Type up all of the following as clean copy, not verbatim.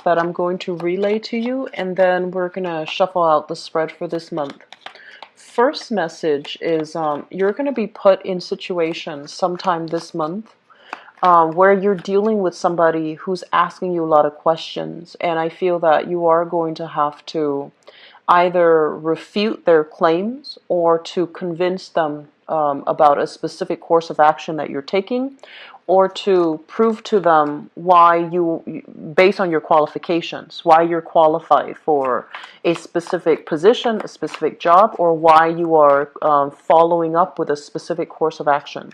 that I'm going to relay to you, and then we're going to shuffle out the spread for this month. First message is you're going to be put in situations sometime this month where you're dealing with somebody who's asking you a lot of questions, and I feel that you are going to have to either refute their claims or to convince them about a specific course of action that you're taking, or to prove to them why based on your qualifications, why you're qualified for a specific position, a specific job, or why you are following up with a specific course of action.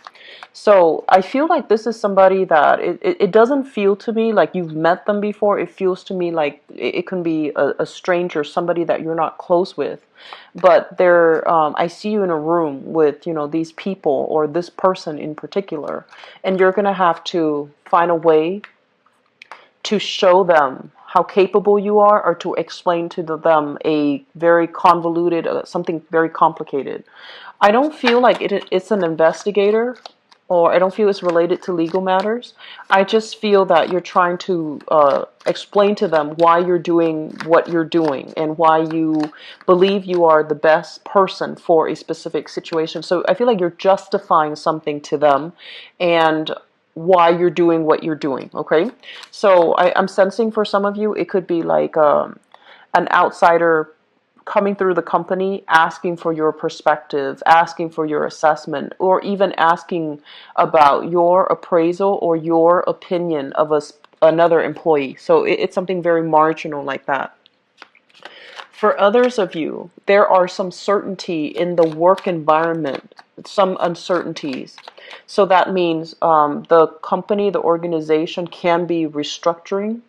So I feel like this is somebody that it doesn't feel to me like you've met them before. It feels to me like it can be a stranger, somebody that you're not close with. But I see you in a room with, these people or this person in particular, and you're going to have to find a way to show them how capable you are, or to explain to them a very convoluted, something very complicated. I don't feel like it's an investigator, or I don't feel it's related to legal matters. I just feel that you're trying to explain to them why you're doing what you're doing and why you believe you are the best person for a specific situation. So I feel like you're justifying something to them and why you're doing what you're doing, okay? So I'm sensing for some of you, it could be like an outsider coming through the company, asking for your perspective, asking for your assessment, or even asking about your appraisal or your opinion of another employee. So it's something very marginal like that. For others of you, there are some certainty in the work environment, some uncertainties. So that means the company, the organization can be restructuring,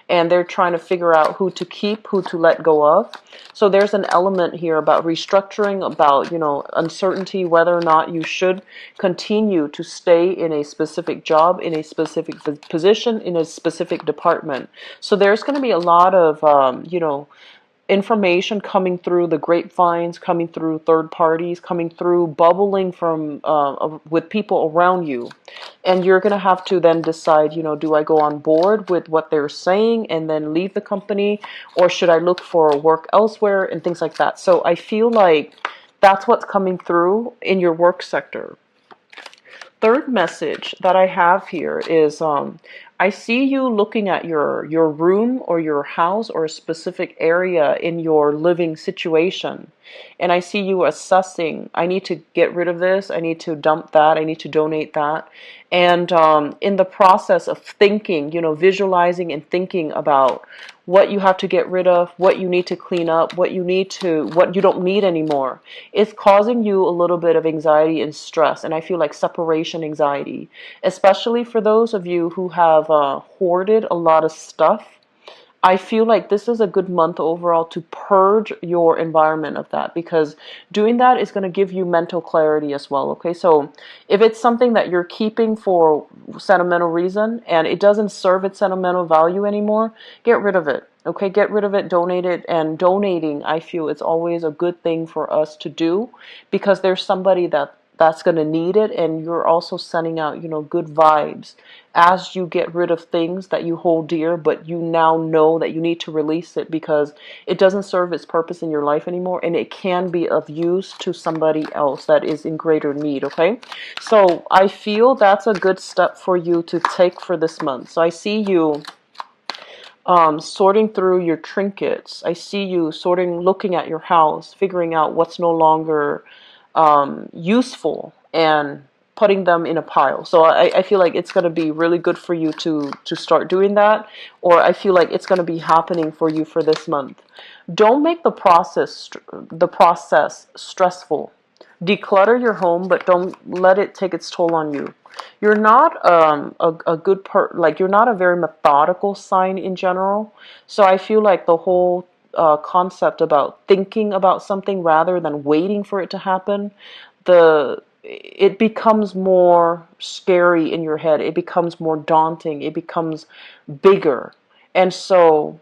and they're trying to figure out who to keep, who to let go of. So there's an element here about restructuring, about, uncertainty, whether or not you should continue to stay in a specific job, in a specific position, in a specific department. So there's going to be a lot of, information coming through the grapevines, coming through third parties, coming through, bubbling from with people around you, and you're going to have to then decide, do I go on board with what they're saying and then leave the company, or should I look for work elsewhere and things like that. So I feel like that's what's coming through in your work sector. Third message that I have here is I see you looking at your room or your house or a specific area in your living situation. And I see you assessing, I need to get rid of this, I need to dump that, I need to donate that. And in the process of thinking, visualizing and thinking about what you have to get rid of, what you need to clean up, what you don't need anymore, it's causing you a little bit of anxiety and stress. And I feel like separation anxiety, especially for those of you who have hoarded a lot of stuff. I feel like this is a good month overall to purge your environment of that, because doing that is going to give you mental clarity as well, okay? So if it's something that you're keeping for sentimental reason and it doesn't serve its sentimental value anymore, get rid of it, okay? Get rid of it, donate it. And donating, I feel it's always a good thing for us to do, because there's somebody that's going to need it, and you're also sending out, good vibes as you get rid of things that you hold dear, but you now know that you need to release it because it doesn't serve its purpose in your life anymore, and it can be of use to somebody else that is in greater need, okay? So I feel that's a good step for you to take for this month. So I see you sorting through your trinkets. I see you looking at your house, figuring out what's no longer useful, and putting them in a pile. So I feel like it's going to be really good for you to start doing that, or I feel like it's going to be happening for you for this month. Don't make the process stressful. Declutter your home, but don't let it take its toll on you. You're not a good you're not a very methodical sign in general. So I feel like the whole concept about thinking about something rather than waiting for it to happen, it becomes more scary in your head. It becomes more daunting. It becomes bigger. And so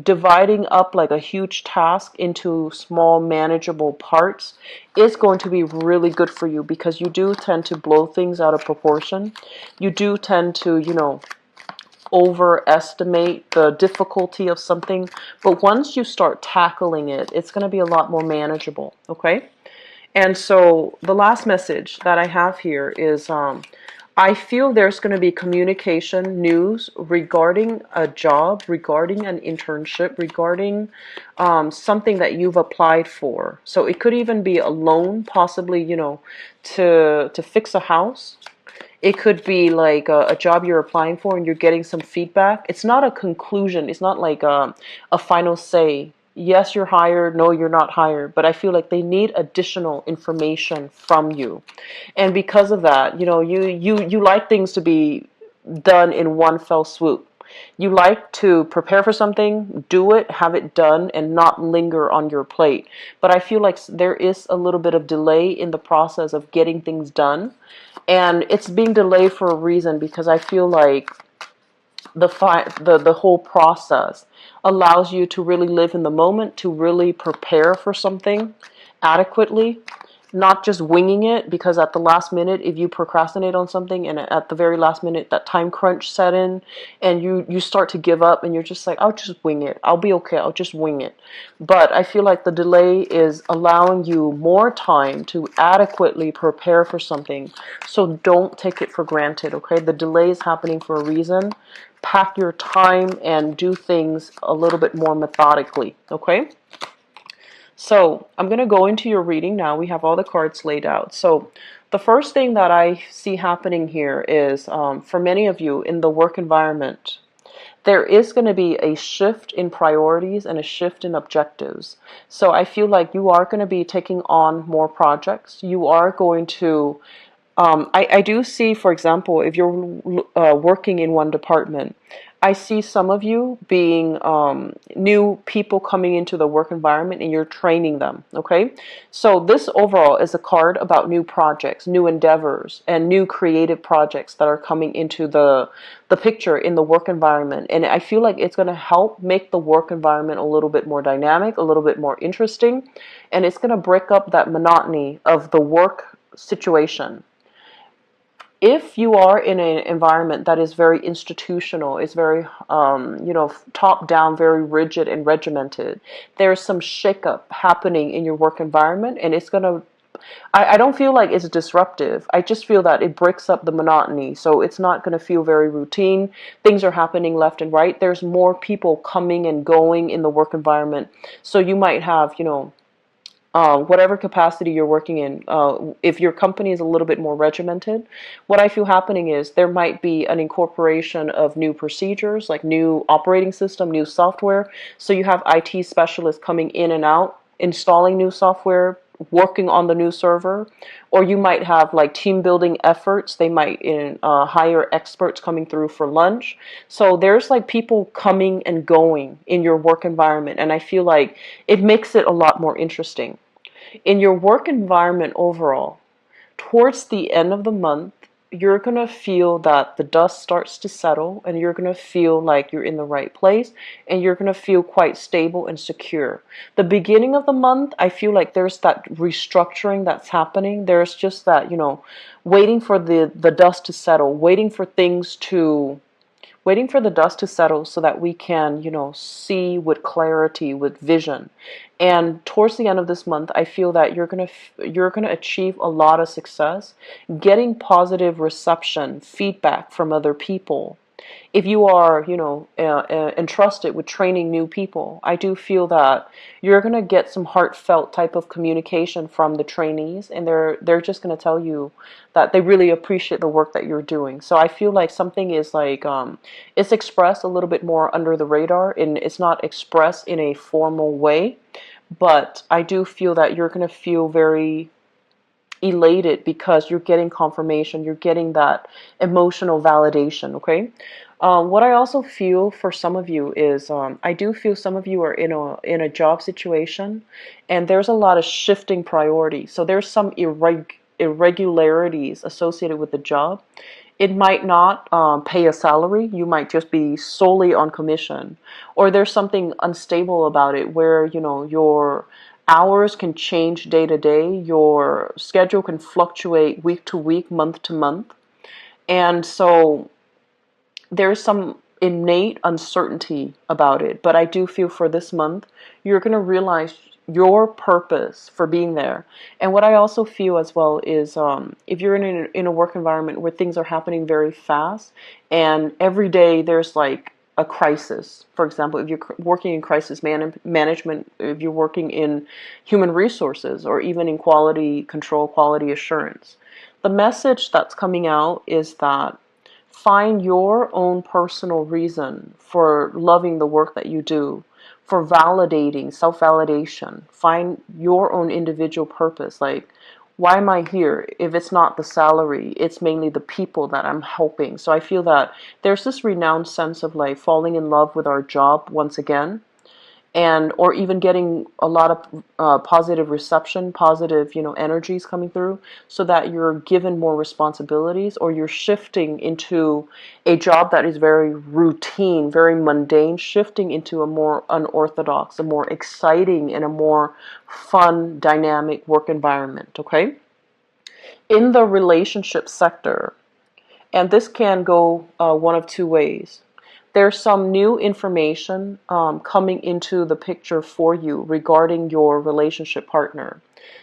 dividing up like a huge task into small manageable parts is going to be really good for you, because you do tend to blow things out of proportion. You do tend to, overestimate the difficulty of something, but once you start tackling it, it's going to be a lot more manageable, okay? And so the last message that I have here is I feel there's going to be communication news regarding a job, regarding an internship, regarding something that you've applied for. So it could even be a loan, possibly, to fix a house. It could be like a job you're applying for and you're getting some feedback. It's not a conclusion. It's not like a final say. Yes, you're hired. No, you're not hired. But I feel like they need additional information from you. And because of that, you like things to be done in one fell swoop. You like to prepare for something, do it, have it done, and not linger on your plate. But I feel like there is a little bit of delay in the process of getting things done. And it's being delayed for a reason, because I feel like the whole process allows you to really live in the moment, to really prepare for something adequately, not just winging it, because at the last minute, if you procrastinate on something and at the very last minute that time crunch set in and you start to give up and you're just like, I'll just wing it, I'll be okay, I'll just wing it. But I feel like the delay is allowing you more time to adequately prepare for something. So don't take it for granted, okay? The delay is happening for a reason. Pack your time and do things a little bit more methodically, okay? So I'm going to go into your reading now. We have all the cards laid out. So the first thing that I see happening here is for many of you in the work environment, there is going to be a shift in priorities and a shift in objectives. So I feel like you are going to be taking on more projects. You are going to I do see, for example, if you're working in one department, I see some of you being new people coming into the work environment and you're training them, okay? So this overall is a card about new projects, new endeavors, and new creative projects that are coming into the picture in the work environment. And I feel like it's going to help make the work environment a little bit more dynamic, a little bit more interesting, and it's going to break up that monotony of the work situation. If you are in an environment that is very institutional, is very, top down, very rigid and regimented, there's some shakeup happening in your work environment, and it's going to, I don't feel like it's disruptive. I just feel that it breaks up the monotony. So it's not going to feel very routine. Things are happening left and right. There's more people coming and going in the work environment. So you might have, whatever capacity you're working in, if your company is a little bit more regimented, what I feel happening is there might be an incorporation of new procedures, like new operating system, new software. So you have IT specialists coming in and out, installing new software, working on the new server, or you might have like team building efforts. They might hire experts coming through for lunch. So there's like people coming and going in your work environment, and I feel like it makes it a lot more interesting. In your work environment overall, towards the end of the month, you're going to feel that the dust starts to settle and you're going to feel like you're in the right place and you're going to feel quite stable and secure. The beginning of the month, I feel like there's that restructuring that's happening. There's just that, waiting for the dust to settle, waiting for the dust to settle so that we can, see with clarity, with vision. And towards the end of this month, I feel that you're gonna achieve a lot of success, getting positive reception, feedback from other people. If you are, entrusted with training new people, I do feel that you're gonna get some heartfelt type of communication from the trainees, and they're just gonna tell you that they really appreciate the work that you're doing. So I feel like something is like it's expressed a little bit more under the radar, and it's not expressed in a formal way. But I do feel that you're gonna feel very elated because you're getting confirmation, you're getting that emotional validation, okay? What I also feel for some of you is I do feel some of you are in a job situation and there's a lot of shifting priorities. So there's some irregularities associated with the job. It might not pay a salary. You might just be solely on commission. Or there's something unstable about it where, your hours can change day to day. Your schedule can fluctuate week to week, month to month. And so there's some innate uncertainty about it. But I do feel for this month, you're going to realize your purpose for being there. And what I also feel as well is if you're in a work environment where things are happening very fast and every day there's like a crisis. For example, if you're working in crisis management, if you're working in human resources or even in quality control, quality assurance, the message that's coming out is that find your own personal reason for loving the work that you do, for validating, self-validation. Find your own individual purpose. Like, why am I here? If it's not the salary, it's mainly the people that I'm helping. So I feel that there's this renowned sense of like falling in love with our job once again, and or even getting a lot of positive reception, positive, energies coming through, so that you're given more responsibilities, or you're shifting into a job that is very routine, very mundane, shifting into a more unorthodox, a more exciting, and a more fun, dynamic work environment. Okay, in the relationship sector, and this can go one of two ways. There's some new information coming into the picture for you regarding your relationship partner.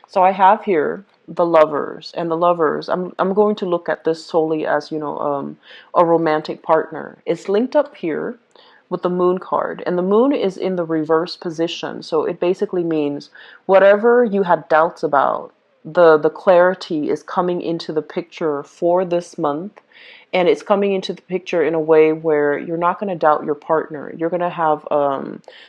So I have here the lovers, and the lovers, I'm going to look at this solely as, a romantic partner. It's linked up here with the moon card, and the moon is in the reverse position. So it basically means whatever you had doubts about, the clarity is coming into the picture for this month. And it's coming into the picture in a way where you're not going to doubt your partner. You're going to have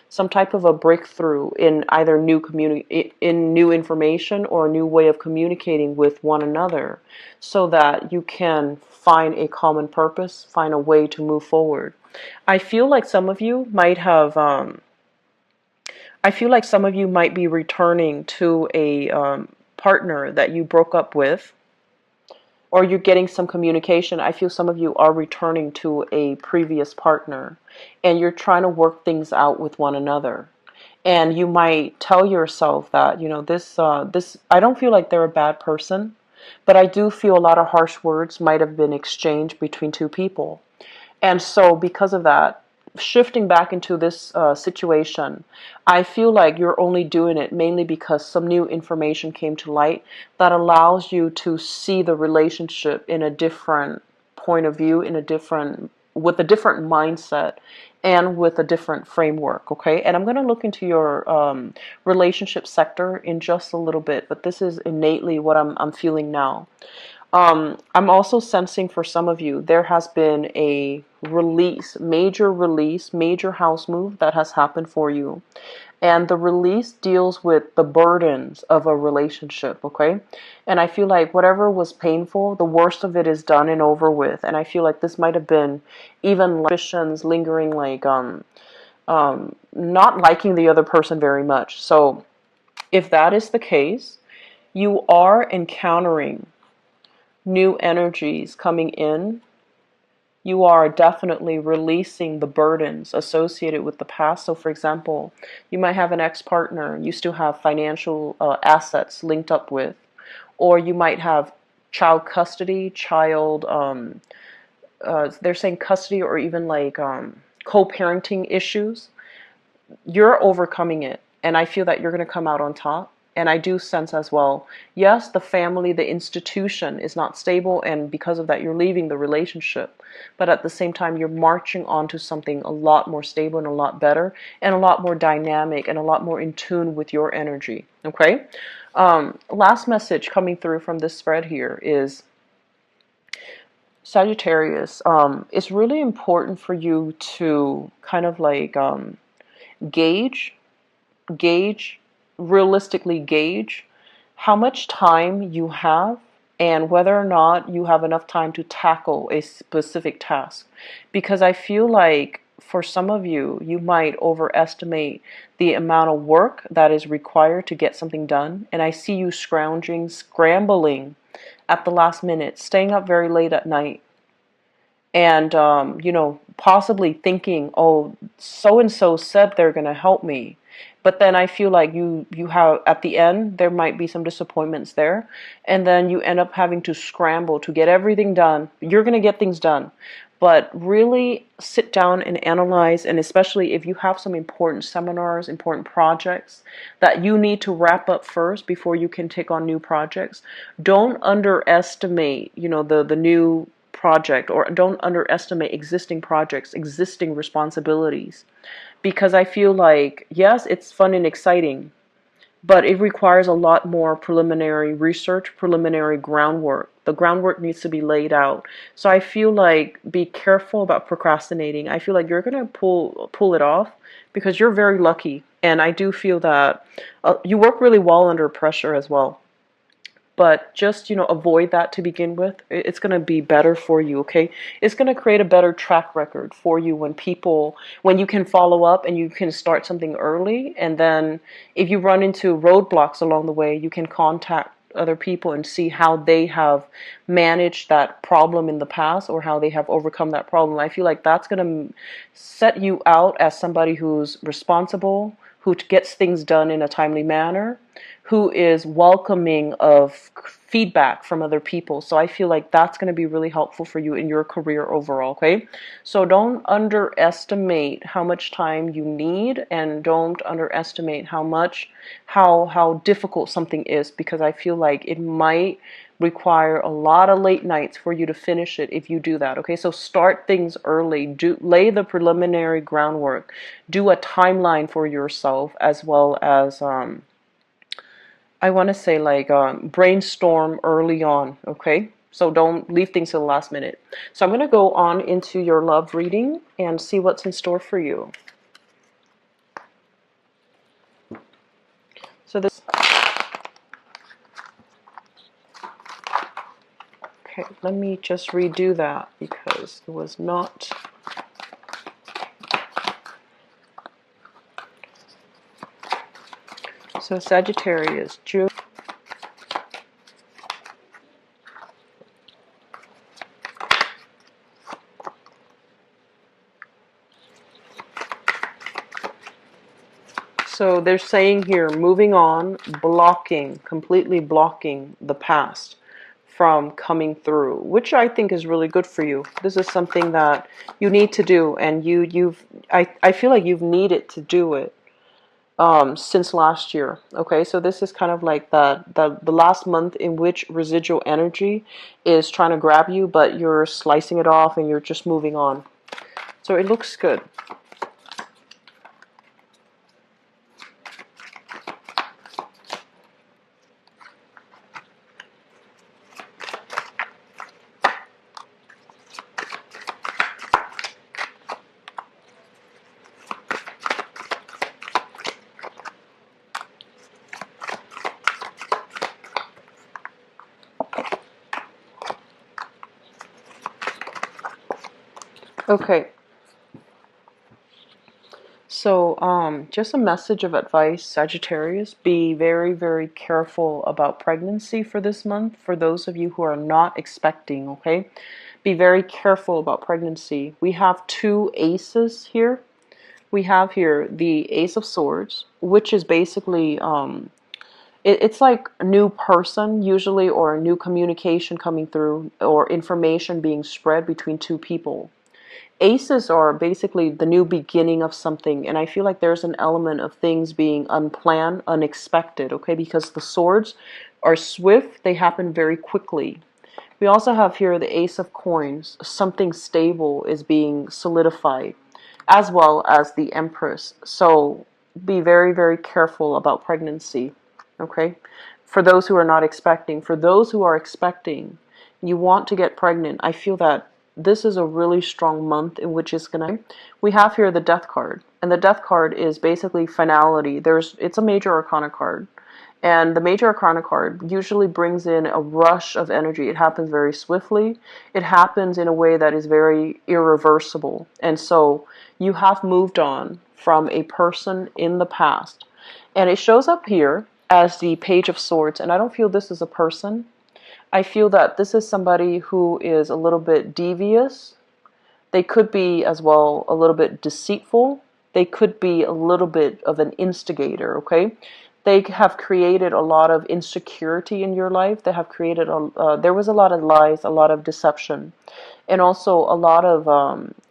some type of a breakthrough in either in new information or a new way of communicating with one another, so that you can find a common purpose, find a way to move forward. I feel like some of you might have. I feel like some of you might be returning to a partner that you broke up with, or you're getting some communication. I feel some of you are returning to a previous partner, and you're trying to work things out with one another. And you might tell yourself that, this, I don't feel like they're a bad person, but I do feel a lot of harsh words might have been exchanged between two people. And so because of that, shifting back into this situation, I feel like you're only doing it mainly because some new information came to light that allows you to see the relationship in a different point of view, with a different mindset and with a different framework. Okay, and I'm going to look into your relationship sector in just a little bit, but this is innately what I'm feeling now. I'm also sensing for some of you, there has been a release, major house move that has happened for you. And the release deals with the burdens of a relationship, okay? And I feel like whatever was painful, the worst of it is done and over with. And I feel like this might have been even suspicions lingering, like not liking the other person very much. So if that is the case, you are encountering new energies coming in. You are definitely releasing the burdens associated with the past. So for example, you might have an ex-partner you still have financial assets linked up with, or you might have child custody, they're saying custody, or even like co-parenting issues. You're overcoming it, and I feel that you're going to come out on top. And I do sense as well, yes, the family, the institution is not stable, and because of that, you're leaving the relationship. But at the same time, you're marching on to something a lot more stable and a lot better, and a lot more dynamic, and a lot more in tune with your energy. Okay? Last message coming through from this spread here is, Sagittarius, it's really important for you to kind of like gauge, realistically gauge how much time you have, and whether or not you have enough time to tackle a specific task. Because I feel like for some of you, you might overestimate the amount of work that is required to get something done. And I see you scrambling at the last minute, staying up very late at night, and possibly thinking, oh, so and so said they're going to help me. But then I feel like you have, at the end, there might be some disappointments there, and then you end up having to scramble to get everything done. You're going to get things done, but really sit down and analyze, and especially if you have some important seminars, important projects that you need to wrap up first before you can take on new projects, don't underestimate, the new project, or don't underestimate existing projects, existing responsibilities. Because I feel like, yes, it's fun and exciting, but it requires a lot more preliminary research, preliminary groundwork. The groundwork needs to be laid out. So I feel like be careful about procrastinating. I feel like you're going to pull it off because you're very lucky. And I do feel that you work really well under pressure as well. But just, avoid that to begin with. It's going to be better for you, okay? It's going to create a better track record for you when you can follow up and you can start something early. And then if you run into roadblocks along the way, you can contact other people and see how they have managed that problem in the past or how they have overcome that problem. I feel like that's going to set you out as somebody who's responsible, who gets things done in a timely manner, who is welcoming of feedback from other people. So I feel like that's going to be really helpful for you in your career overall, okay? So don't underestimate how much time you need, and don't underestimate how difficult something is, because I feel like it might require a lot of late nights for you to finish it if you do that, okay? So start things early. Lay the preliminary groundwork. Do a timeline for yourself, as well as I want to say, like, brainstorm early on, okay? So don't leave things to the last minute. So I'm going to go on into your love reading and see what's in store for you. So this... Okay, let me just redo that because it was not... So Sagittarius, June. So they're saying here, moving on, completely blocking the past from coming through, which I think is really good for you. This is something that you need to do, and I feel like you've needed to do it since last year. Okay, so this is kind of like the last month in which residual energy is trying to grab you, but you're slicing it off and you're just moving on. So it looks good. Okay. So, just a message of advice, Sagittarius. Be very, very careful about pregnancy for this month, for those of you who are not expecting, okay? Be very careful about pregnancy. We have two aces here. We have here the Ace of Swords, which is basically, it's like a new person, usually, or a new communication coming through, or information being spread between two people. Aces are basically the new beginning of something, and I feel like there's an element of things being unplanned, unexpected, okay? Because the swords are swift, they happen very quickly. We also have here the Ace of Coins. Something stable is being solidified, as well as the Empress. So be very, very careful about pregnancy, okay? For those who are not expecting. For those who are expecting, you want to get pregnant, I feel that this is a really strong month in which it's gonna... We have here the Death card, and the Death card is basically finality. It's a major arcana card, and the major arcana card usually brings in a rush of energy. It happens very swiftly. It happens in a way that is very irreversible, and so you have moved on from a person in the past, and it shows up here as the Page of Swords, and I don't feel this is a person. I feel that this is somebody who is a little bit devious. They could be as well a little bit deceitful. They could be a little bit of an instigator, okay? they have created a lot of insecurity in your life. They have created there was a lot of lies, a lot of deception, and also a lot of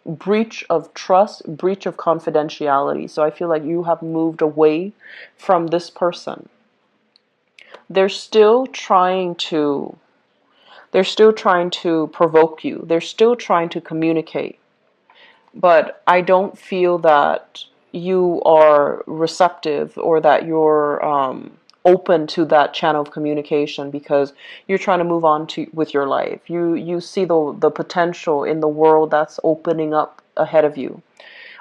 breach of trust, breach of confidentiality. So I feel like you have moved away from this person. They're still trying to they're still trying to provoke you. They're still trying to communicate. But I don't feel that you are receptive or that you're open to that channel of communication, because you're trying to move on to with your life. You see the potential in the world that's opening up ahead of you.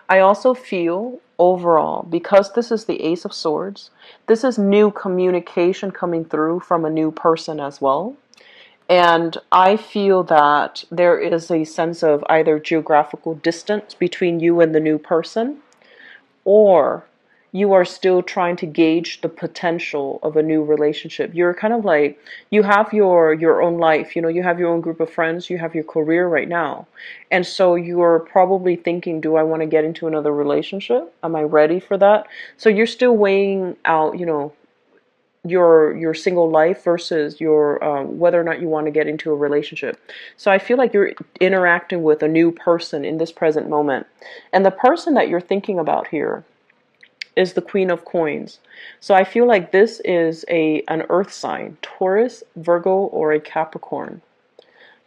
I also feel overall, because this is the Ace of Swords, this is new communication coming through from a new person as well. And I feel that there is a sense of either geographical distance between you and the new person, or you are still trying to gauge the potential of a new relationship. You're kind of like, you have your own life, you have your own group of friends, you have your career right now. And so you're probably thinking, do I want to get into another relationship? Am I ready for that? So you're still weighing out, your single life versus your whether or not you want to get into a relationship. So I feel like you're interacting with a new person in this present moment. And the person that you're thinking about here is the Queen of Coins. So I feel like this is an earth sign, Taurus, Virgo, or a Capricorn.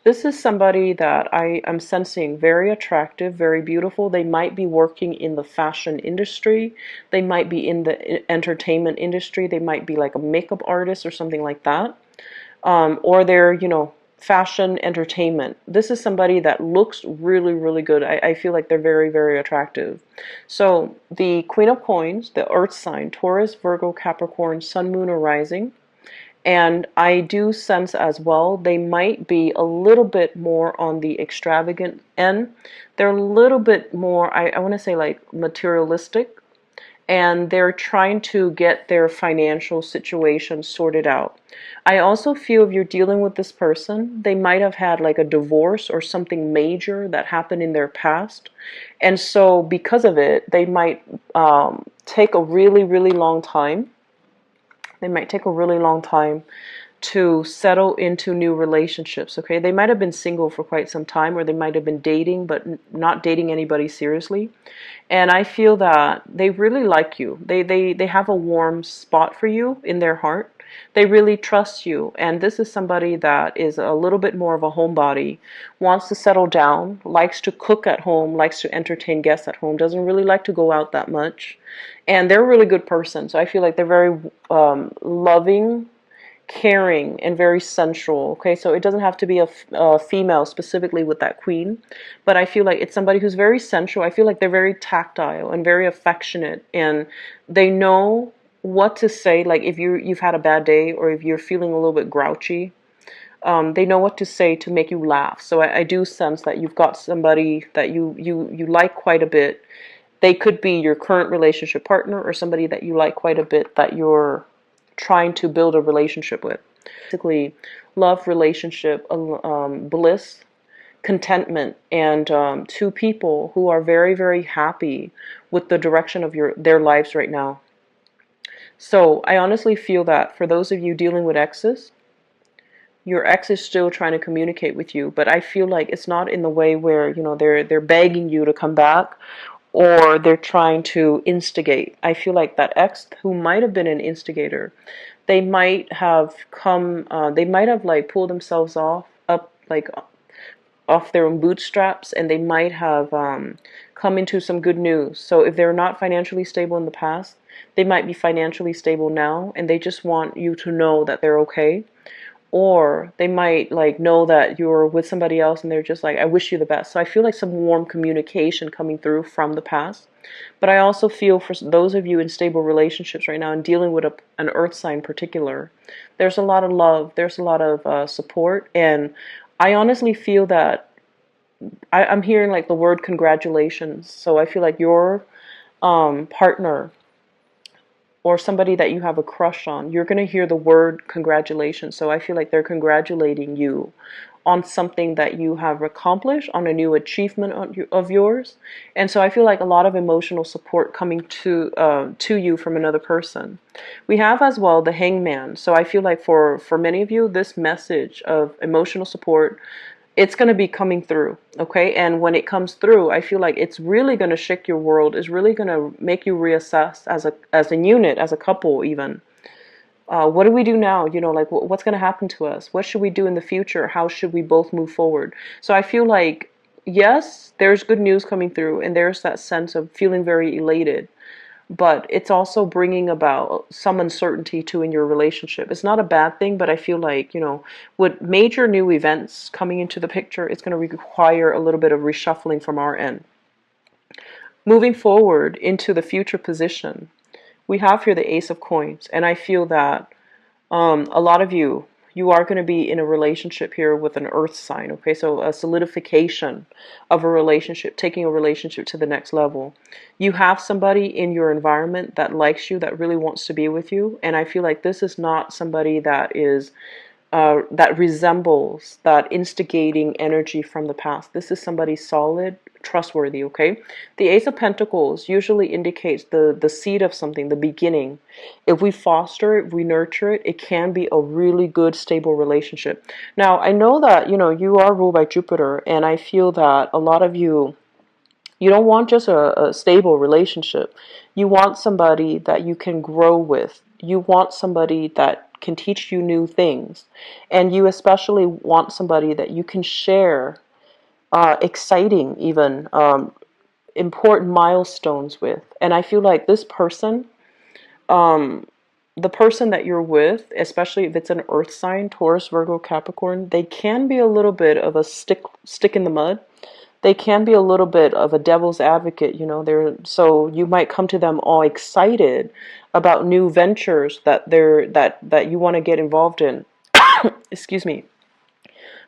This is somebody that I am sensing very attractive, very beautiful. They might be working in the fashion industry. They might be in the entertainment industry. They might be like a makeup artist or something like that. Or they're, fashion entertainment. This is somebody that looks really, really good. I feel like they're very, very attractive. So the Queen of Coins, the earth sign, Taurus, Virgo, Capricorn, Sun, Moon, or Rising. And I do sense as well, they might be a little bit more on the extravagant end. They're a little bit more, I want to say, like materialistic. And they're trying to get their financial situation sorted out. I also feel if you're dealing with this person, they might have had like a divorce or something major that happened in their past. And so because of it, they might take a really, really long time. They might take a really long time to settle into new relationships, okay? They might have been single for quite some time, or they might have been dating, but not dating anybody seriously. And I feel that they really like you. They have a warm spot for you in their heart. They really trust you. And this is somebody that is a little bit more of a homebody, wants to settle down, likes to cook at home, likes to entertain guests at home, doesn't really like to go out that much. And they're a really good person. So I feel like they're very loving, caring, and very sensual. Okay, so it doesn't have to be a female specifically with that queen, but I feel like it's somebody who's very sensual. I feel like they're very tactile and very affectionate, and they know what to say. Like if you've had a bad day, or if you're feeling a little bit grouchy, they know what to say to make you laugh. So I do sense that you've got somebody that you like quite a bit. They could be your current relationship partner, or somebody that you like quite a bit that you're trying to build a relationship with. Basically, love, relationship, bliss, contentment, and two people who are very, very happy with the direction of their lives right now. So I honestly feel that for those of you dealing with exes, your ex is still trying to communicate with you, but I feel like it's not in the way where, they're begging you to come back, or they're trying to instigate. I feel like that ex who might have been an instigator, they might have they might have like pulled themselves off their own bootstraps, and they might have come into some good news. So if they're not financially stable in the past, they might be financially stable now, and they just want you to know that they're okay. Or they might like know that you're with somebody else, and they're just like, I wish you the best. So I feel like some warm communication coming through from the past. But I also feel for those of you in stable relationships right now and dealing with an earth sign in particular, there's a lot of love, there's a lot of support. And I honestly feel that I'm hearing like the word congratulations. So I feel like your partner, or somebody that you have a crush on, you're going to hear the word congratulations. So I feel like they're congratulating you on something that you have accomplished, on a new achievement of yours. And so I feel like a lot of emotional support coming to you from another person. We have as well the Hangman. So I feel like for many of you, this message of emotional support, it's going to be coming through, okay? And when it comes through, I feel like it's really going to shake your world. It's really going to make you reassess as a unit, as a couple even. What do we do now? You know, like what's going to happen to us? What should we do in the future? How should we both move forward? So I feel like, yes, there's good news coming through, and there's that sense of feeling very elated. But it's also bringing about some uncertainty too in your relationship. It's not a bad thing, but I feel like, you know, with major new events coming into the picture, it's going to require a little bit of reshuffling from our end. Moving forward into the future position, we have here the Ace of Coins, and I feel that a lot of you are going to be in a relationship here with an earth sign, okay? So a solidification of a relationship, taking a relationship to the next level. You have somebody in your environment that likes you, that really wants to be with you, and I feel like this is not somebody that is that resembles that instigating energy from the past. This is somebody solid, trustworthy, okay? The Ace of Pentacles usually indicates the seed of something, the beginning. If we foster it, we nurture it, it can be a really good, stable relationship. Now, I know that, you know, you are ruled by Jupiter, and I feel that a lot of you don't want just a stable relationship. You want somebody that you can grow with. You want somebody that can teach you new things. And you especially want somebody that you can share exciting, even important milestones with. And I feel like this person, the person that you're with, especially if it's an earth sign, Taurus, Virgo, Capricorn, they can be a little bit of a stick in the mud. They can be a little bit of a devil's advocate, you know. So you might come to them all excited about new ventures that you want to get involved in. Excuse me.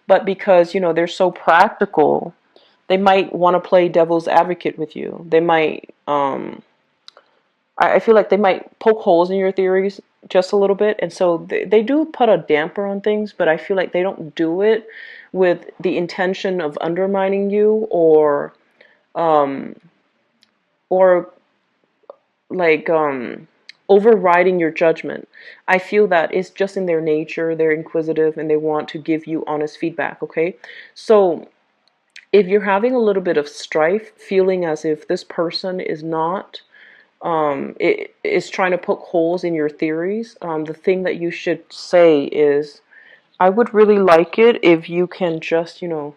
But because, you know, they're so practical, they might want to play devil's advocate with you. They might I feel like they might poke holes in your theories just a little bit, and so they do put a damper on things, but I feel like they don't do it with the intention of undermining you um, or like overriding your judgment. I feel that it's just in their nature. They're inquisitive and they want to give you honest feedback, okay? So if you're having a little bit of strife, feeling as if this person is not it is trying to poke holes in your theories, the thing that you should say is, I would really like it if you can just, you know,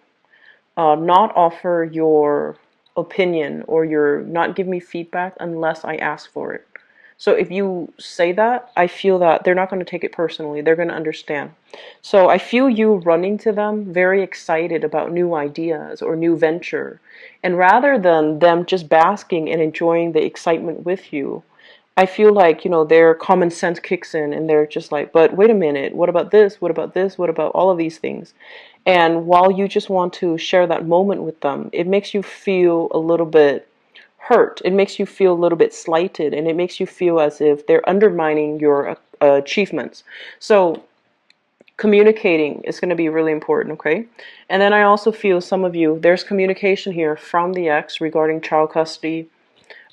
not offer your opinion or not give me feedback unless I ask for it. So if you say that, I feel that they're not going to take it personally. They're going to understand. So I feel you running to them very excited about new ideas or new venture. And rather than them just basking and enjoying the excitement with you, I feel like, you know, their common sense kicks in and they're just like, but wait a minute, what about this? What about this? What about all of these things? And while you just want to share that moment with them, it makes you feel a little bit hurt. It makes you feel a little bit slighted, and it makes you feel as if they're undermining your achievements. So communicating is going to be really important, okay? And then I also feel some of you, there's communication here from the ex regarding child custody,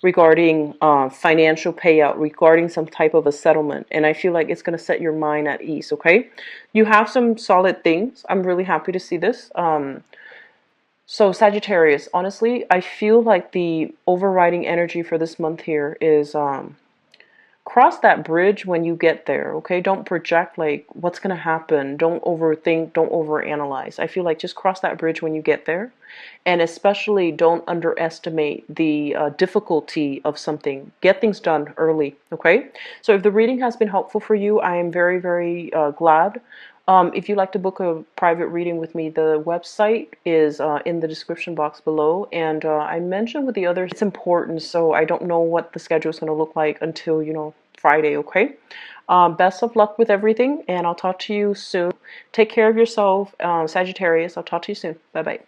regarding financial payout, regarding some type of a settlement. And I feel like it's going to set your mind at ease, okay? You have some solid things. I'm really happy to see this. So Sagittarius, honestly, I feel like the overriding energy for this month here is cross that bridge when you get there, okay? Don't project like what's going to happen. Don't overthink, don't overanalyze. I feel like just cross that bridge when you get there. And especially don't underestimate the difficulty of something. Get things done early, okay? So if the reading has been helpful for you, I am very, very glad. If you'd like to book a private reading with me, the website is in the description box below. And I mentioned with the others, it's important, so I don't know what the schedule is going to look like until, you know, Friday, okay? Best of luck with everything, and I'll talk to you soon. Take care of yourself, Sagittarius. I'll talk to you soon. Bye-bye.